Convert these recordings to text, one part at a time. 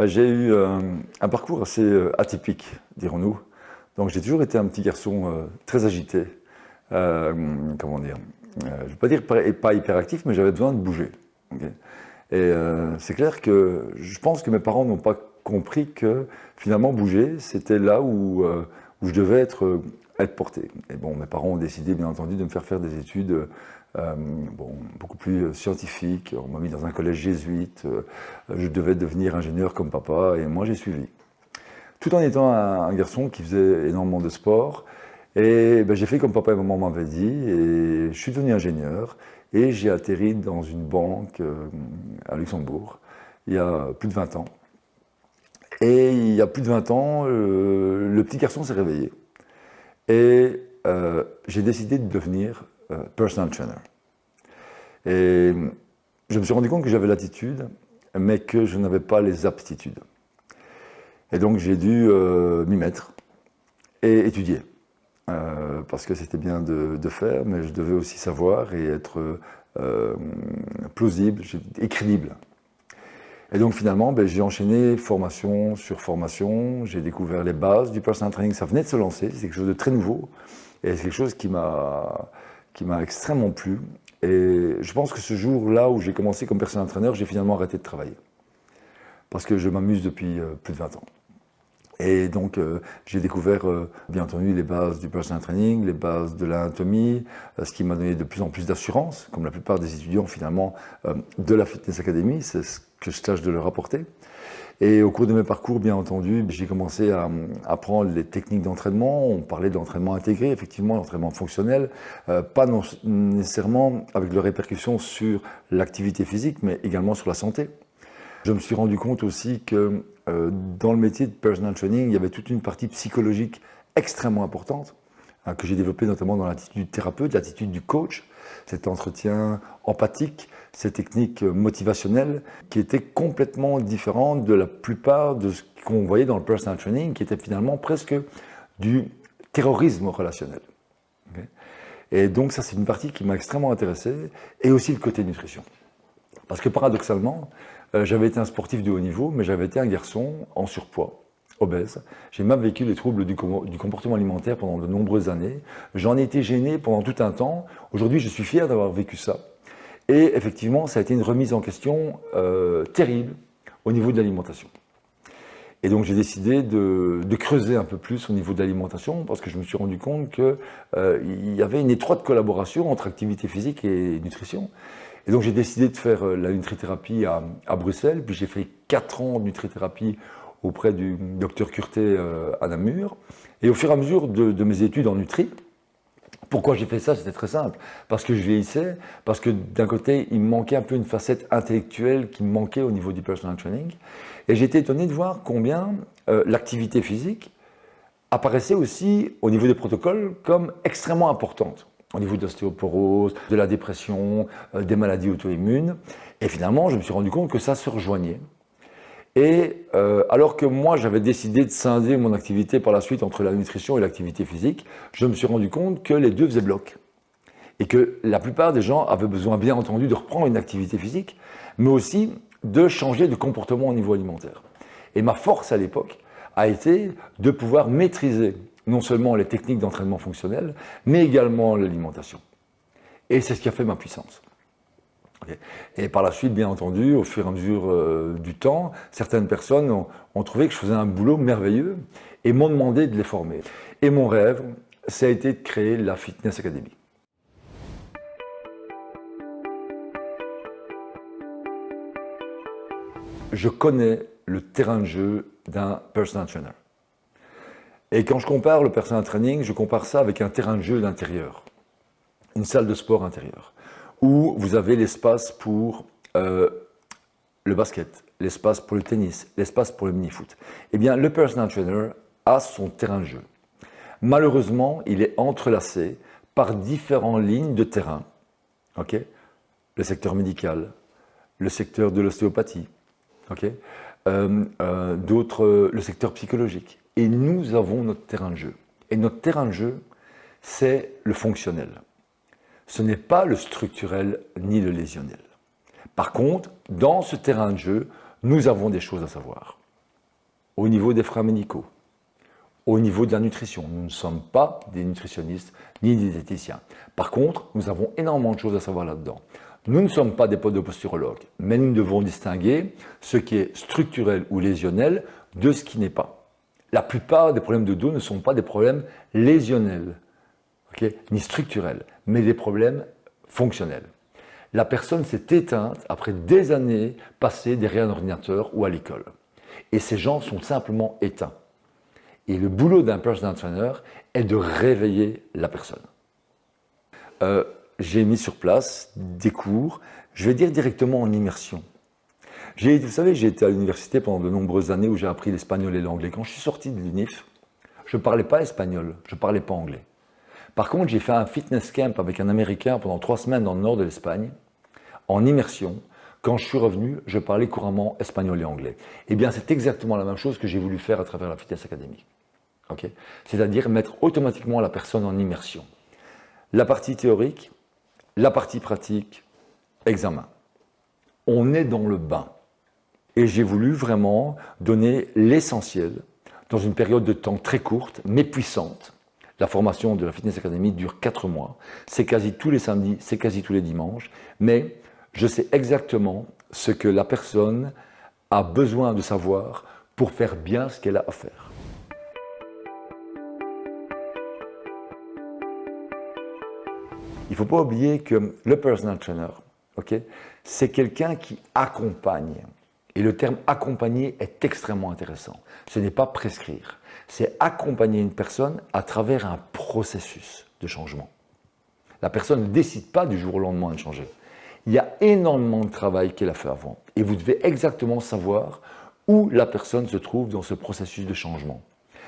J'ai eu un parcours assez atypique, dirons-nous. Donc j'ai toujours été un petit garçon très agité. Comment dire je ne vais pas dire pas hyperactif, mais j'avais besoin de bouger. Ok. Et c'est clair que je pense que mes parents n'ont pas compris que finalement bouger, c'était là où je devais être porté. Et bon, mes parents ont décidé bien entendu de me faire des études beaucoup plus scientifiques. On m'a mis dans un collège jésuite, je devais devenir ingénieur comme papa et moi j'ai suivi. Tout en étant un garçon qui faisait énormément de sport. Et j'ai fait comme papa et maman m'avaient dit, et je suis devenu ingénieur, et j'ai atterri dans une banque à Luxembourg, il y a plus de 20 ans. Et il y a plus de 20 ans, le petit garçon s'est réveillé. Et j'ai décidé de devenir personal trainer. Et je me suis rendu compte que j'avais l'attitude, mais que je n'avais pas les aptitudes. Et donc j'ai dû m'y mettre et étudier. Parce que c'était bien de faire, mais je devais aussi savoir et être plausible et crédible. Et donc finalement, j'ai enchaîné formation sur formation, j'ai découvert les bases du personal training, ça venait de se lancer, c'est quelque chose de très nouveau, et c'est quelque chose qui m'a extrêmement plu. Et je pense que ce jour-là où j'ai commencé comme personal trainer, j'ai finalement arrêté de travailler, parce que je m'amuse depuis plus de 20 ans. Et donc, j'ai découvert, bien entendu, les bases du personal training, les bases de l'anatomie, ce qui m'a donné de plus en plus d'assurance, comme la plupart des étudiants, finalement, de la Fitness Academy, c'est ce que je tâche de leur apporter. Et au cours de mes parcours, bien entendu, j'ai commencé à apprendre les techniques d'entraînement. On parlait d'entraînement intégré, effectivement, l'entraînement fonctionnel, pas nécessairement avec de répercussions sur l'activité physique, mais également sur la santé. Je me suis rendu compte aussi que dans le métier de personal training, il y avait toute une partie psychologique extrêmement importante, que j'ai développée notamment dans l'attitude du thérapeute, l'attitude du coach, cet entretien empathique, ces techniques motivationnelles qui étaient complètement différentes de la plupart de ce qu'on voyait dans le personal training, qui était finalement presque du terrorisme relationnel. Okay. Et donc ça, c'est une partie qui m'a extrêmement intéressé, et aussi le côté nutrition. Parce que paradoxalement, j'avais été un sportif de haut niveau, mais j'avais été un garçon en surpoids, obèse. J'ai même vécu les troubles du comportement alimentaire pendant de nombreuses années. J'en ai été gêné pendant tout un temps. Aujourd'hui, je suis fier d'avoir vécu ça. Et effectivement, ça a été une remise en question terrible au niveau de l'alimentation. Et donc, j'ai décidé de creuser un peu plus au niveau de l'alimentation parce que je me suis rendu compte qu'il y avait une étroite collaboration entre activité physique et nutrition. Et donc j'ai décidé de faire la nutrithérapie à Bruxelles, puis j'ai fait 4 ans de nutrithérapie auprès du docteur Curté à Namur. Et au fur et à mesure de mes études en nutri, pourquoi j'ai fait ça? C'était très simple. Parce que je vieillissais, parce que d'un côté, il me manquait un peu une facette intellectuelle qui me manquait au niveau du personal training. Et j'étais étonné de voir combien l'activité physique apparaissait aussi au niveau des protocoles comme extrêmement importante. Au niveau de l'ostéoporose, de la dépression, des maladies auto-immunes. Et finalement, je me suis rendu compte que ça se rejoignait. Et alors que moi, j'avais décidé de scinder mon activité par la suite entre la nutrition et l'activité physique, je me suis rendu compte que les deux faisaient bloc. Et que la plupart des gens avaient besoin, bien entendu, de reprendre une activité physique, mais aussi de changer de comportement au niveau alimentaire. Et ma force à l'époque a été de pouvoir maîtriser non seulement les techniques d'entraînement fonctionnel, mais également l'alimentation. Et c'est ce qui a fait ma puissance. Okay. Et par la suite, bien entendu, au fur et à mesure du temps, certaines personnes ont trouvé que je faisais un boulot merveilleux et m'ont demandé de les former. Et mon rêve, ça a été de créer la Fitness Academy. Je connais le terrain de jeu d'un personal trainer. Et quand je compare le personal training, je compare ça avec un terrain de jeu d'intérieur, une salle de sport intérieure, où vous avez l'espace pour le basket, l'espace pour le tennis, l'espace pour le mini-foot. Eh bien, le personal trainer a son terrain de jeu. Malheureusement, il est entrelacé par différentes lignes de terrain. Okay, le secteur médical, le secteur de l'ostéopathie, okay, le secteur psychologique. Et nous avons notre terrain de jeu. Et notre terrain de jeu, c'est le fonctionnel. Ce n'est pas le structurel ni le lésionnel. Par contre, dans ce terrain de jeu, nous avons des choses à savoir. au niveau des frais médicaux, au niveau de la nutrition. Nous ne sommes pas des nutritionnistes ni des diététiciens. Par contre, nous avons énormément de choses à savoir là-dedans. Nous ne sommes pas des podoposturologues, mais nous devons distinguer ce qui est structurel ou lésionnel de ce qui n'est pas. La plupart des problèmes de dos ne sont pas des problèmes lésionnels, ni structurels, mais des problèmes fonctionnels. La personne s'est éteinte après des années passées derrière un ordinateur ou à l'école. Et ces gens sont simplement éteints. Et le boulot d'un personal trainer est de réveiller la personne. J'ai mis sur place des cours, je vais dire directement en immersion. Vous savez, j'ai été à l'université pendant de nombreuses années où j'ai appris l'espagnol et l'anglais. Quand je suis sorti de l'UNIF, je ne parlais pas espagnol, je ne parlais pas anglais. Par contre, j'ai fait un fitness camp avec un Américain pendant 3 semaines dans le nord de l'Espagne, en immersion. Quand je suis revenu, je parlais couramment espagnol et anglais. Eh bien, c'est exactement la même chose que j'ai voulu faire à travers la Fitness Academy. C'est-à-dire mettre automatiquement la personne en immersion. La partie théorique, la partie pratique, examen. On est dans le bain. Et j'ai voulu vraiment donner l'essentiel dans une période de temps très courte, mais puissante. La formation de la Fitness Academy dure 4 mois. C'est quasi tous les samedis, c'est quasi tous les dimanches. Mais je sais exactement ce que la personne a besoin de savoir pour faire bien ce qu'elle a à faire. Il ne faut pas oublier que le personal trainer, c'est quelqu'un qui accompagne. Et le terme accompagner est extrêmement intéressant. Ce n'est pas prescrire, c'est accompagner une personne à travers un processus de changement. La personne ne décide pas du jour au lendemain de changer. Il y a énormément de travail qu'elle a fait avant. Et vous devez exactement savoir où la personne se trouve dans ce processus de changement.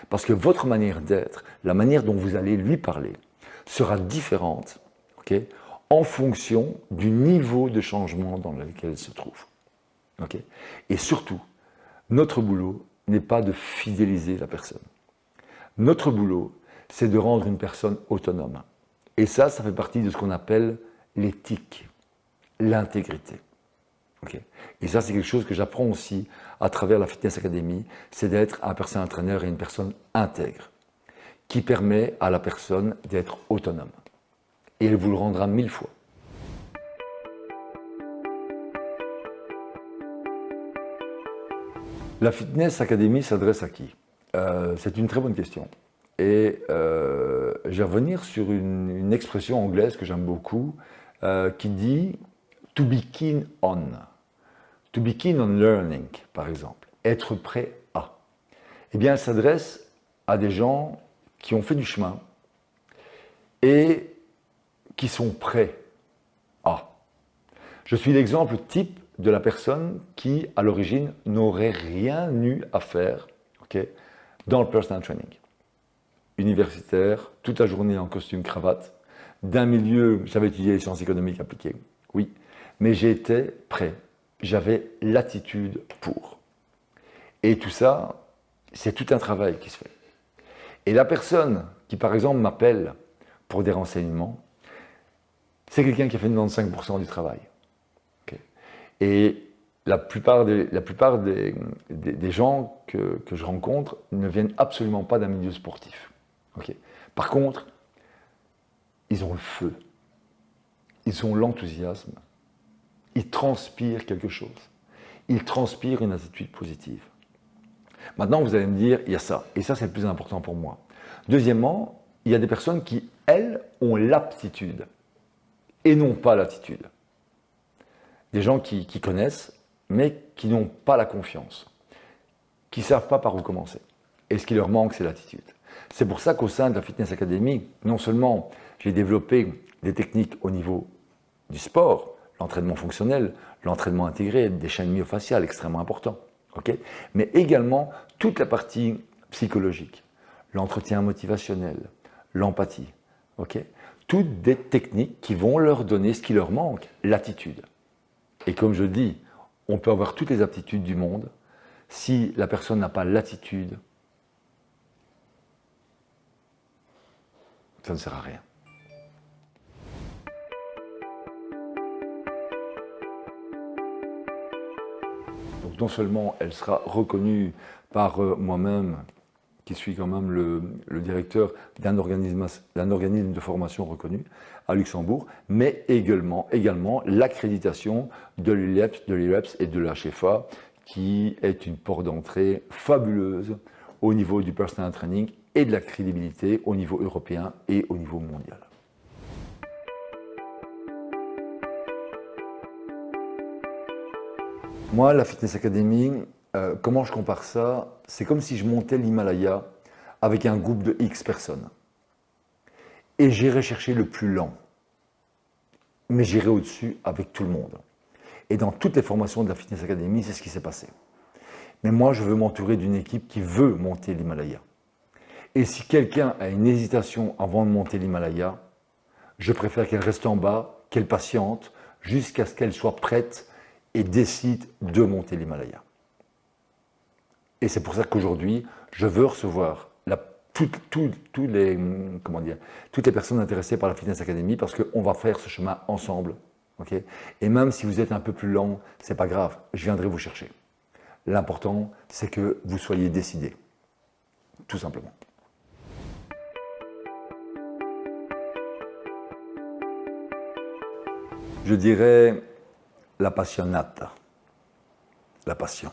Parce que votre manière d'être, la manière dont vous allez lui parler, sera différente en fonction du niveau de changement dans lequel elle se trouve. Et surtout, notre boulot n'est pas de fidéliser la personne. Notre boulot, c'est de rendre une personne autonome. Et ça fait partie de ce qu'on appelle l'éthique, l'intégrité. Et ça, c'est quelque chose que j'apprends aussi à travers la Fitness Academy, c'est d'être un personal trainer et une personne intègre, qui permet à la personne d'être autonome. Et elle vous le rendra 1000 fois. La Fitness Academy s'adresse à qui? C'est une très bonne question. Et je vais revenir sur une expression anglaise que j'aime beaucoup, qui dit « to be keen on ». To be keen on learning, par exemple. Être prêt à. Eh bien, elle s'adresse à des gens qui ont fait du chemin et qui sont prêts à. Je suis l'exemple type de la personne qui, à l'origine, n'aurait rien eu à faire dans le personal training. Universitaire, toute la journée en costume cravate, d'un milieu, j'avais étudié les sciences économiques appliquées, oui, mais j'étais prêt, j'avais l'attitude pour. Et tout ça, c'est tout un travail qui se fait. Et la personne qui, par exemple, m'appelle pour des renseignements, c'est quelqu'un qui a fait 95% du travail. Et la plupart des gens que je rencontre ne viennent absolument pas d'un milieu sportif. Par contre, ils ont le feu, ils ont l'enthousiasme, ils transpirent quelque chose, ils transpirent une attitude positive. Maintenant, vous allez me dire, il y a ça, et ça c'est le plus important pour moi. Deuxièmement, il y a des personnes qui, elles, ont l'aptitude et non pas l'attitude. Des gens qui connaissent, mais qui n'ont pas la confiance, qui ne savent pas par où commencer. Et ce qui leur manque, c'est l'attitude. C'est pour ça qu'au sein de la Fitness Academy, non seulement j'ai développé des techniques au niveau du sport, l'entraînement fonctionnel, l'entraînement intégré, des chaînes myofaciales extrêmement importants, mais également toute la partie psychologique, l'entretien motivationnel, l'empathie, toutes des techniques qui vont leur donner ce qui leur manque, l'attitude. Et comme je dis, on peut avoir toutes les aptitudes du monde, si la personne n'a pas l'attitude, ça ne sert à rien. Donc non seulement elle sera reconnue par moi-même, qui suis quand même le directeur d'un organisme de formation reconnu à Luxembourg, mais également l'accréditation de l'IREPS et de la HFA, qui est une porte d'entrée fabuleuse au niveau du personal training et de la crédibilité au niveau européen et au niveau mondial. Moi, la Fitness Academy, comment je compare ça? C'est comme si je montais l'Himalaya avec un groupe de X personnes. Et j'irais chercher le plus lent. Mais j'irai au-dessus avec tout le monde. Et dans toutes les formations de la Fitness Academy, c'est ce qui s'est passé. Mais moi, je veux m'entourer d'une équipe qui veut monter l'Himalaya. Et si quelqu'un a une hésitation avant de monter l'Himalaya, je préfère qu'elle reste en bas, qu'elle patiente, jusqu'à ce qu'elle soit prête et décide de monter l'Himalaya. Et c'est pour ça qu'aujourd'hui, je veux recevoir toutes les personnes intéressées par la Fitness Academy parce qu'on va faire ce chemin ensemble. Okay, et même si vous êtes un peu plus lent, ce n'est pas grave, je viendrai vous chercher. L'important, c'est que vous soyez décidé, tout simplement. Je dirais la passionata, la passion.